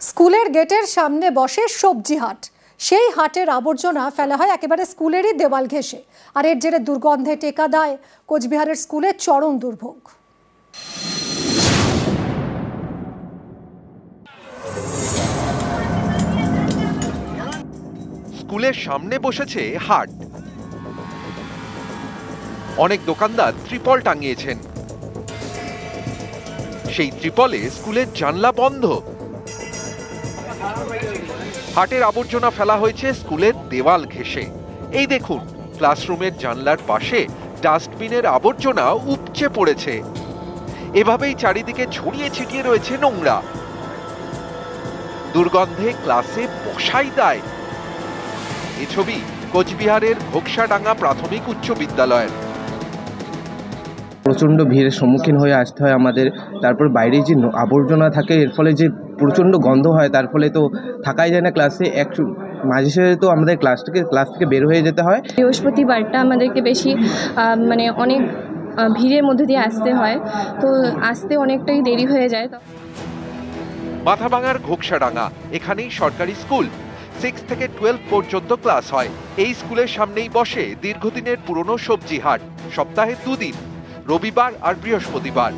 স্কুলের গেটের সামনে বসে সবজি হাট। সেই হাটের আবর্জনা ফেলা হয় একেবারে স্কুলেরই দেওয়াল ঘেঁষে, আর এর জেরে দুর্গন্ধে টেকা দেয় কোচবিহারের স্কুলের চরম দুর্ভোগ। স্কুলের সামনে বসেছে হাট। অনেক দোকানদার ত্রিপল টাঙিয়েছেন, সেই ত্রিপলে স্কুলের জানলা বন্ধ। হাটের আবর্জনা ফেলা হয়েছে স্কুলের দেওয়াল ঘেঁষে। এই দেখুন, ক্লাসরুমের জানলার পাশে ডাস্টবিনের আবর্জনা উপচে পড়েছে। এভাবেই চারিদিকে ছড়িয়ে ছিটিয়ে রয়েছে নোংরা। দুর্গন্ধে ক্লাসে বসাই দায়। এই ছবি কোচবিহারের ঘোকসাডাঙ্গা প্রাথমিক উচ্চ বিদ্যালয়ের। প্রচণ্ড ভিড়ের সম্মুখীন হয়ে আসতে হয় আমাদের। তারপর বাইরে যে আবর্জনা থাকে, এর ফলে যে প্রচণ্ড গন্ধ হয়, তার ফলে তো থাকাই যায় না ক্লাসে। মাঝে সাঝে তো আমাদের ক্লাস থেকে বের হয়ে যেতে হয়। বৃহস্পতিবারটা আমাদেরকে বেশি অনেক ভিড়ের মধ্যে দিয়ে আসতে হয়, তো আসতে অনেকটাই দেরি হয়ে যায়। মাথাভাঙার ঘোকসাডাঙ্গা, এখানেই সরকারি স্কুল। 6 থেকে 12 পর্যন্ত ক্লাস হয়। এই স্কুলের সামনেই বসে দীর্ঘদিনের পুরনো সবজি হাট। সপ্তাহে 2 দিন, রবিবার আর বৃহস্পতিবার।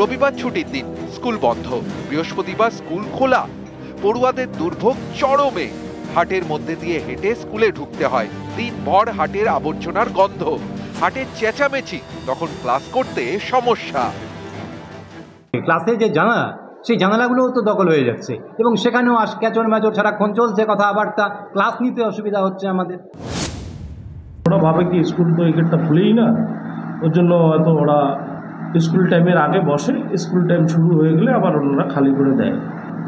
রবিবার ছুটির দিন, স্কুল বন্ধ। বৃহস্পতিবার স্কুল খোলা। পড়ুয়াদের দুর্ভোগ চরমে। হাটের মধ্যে দিয়ে হেঁটে স্কুলে ঢুকতে হয়। দিনভর হাটের আবর্জনার গন্ধ, হাটের চেঁচামেচি, তখন ক্লাস করতে সমস্যা। ক্লাসে যে জানালা, সেই জানালাগুলোও তো দখল হয়ে যাচ্ছে, এবং সেখানেও ক্যাচর ম্যাচর সারাক্ষণ চলছে, কথাবার্তা, ক্লাস নিতে অসুবিধা হচ্ছে আমাদের। ওরা ভাবে কি স্কুল তো এই গেটটা খুলেই না, ওর জন্য হয়তো ওরা স্কুল টাইমের আগে বসে, স্কুল টাইম শুরু হয়ে গেলে আবার ওনারা খালি করে দেয়।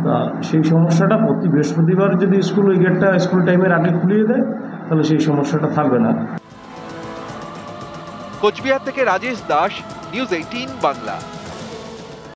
তা সেই সমস্যাটা প্রতি বৃহস্পতিবার যদি স্কুল ওই গেটটা স্কুল টাইমের আগে খুলিয়ে দেয়, তাহলে সেই সমস্যাটা থাকবে না। কোচবিহার থেকে রাজেশ দাস, নিউজ 18 বাংলা।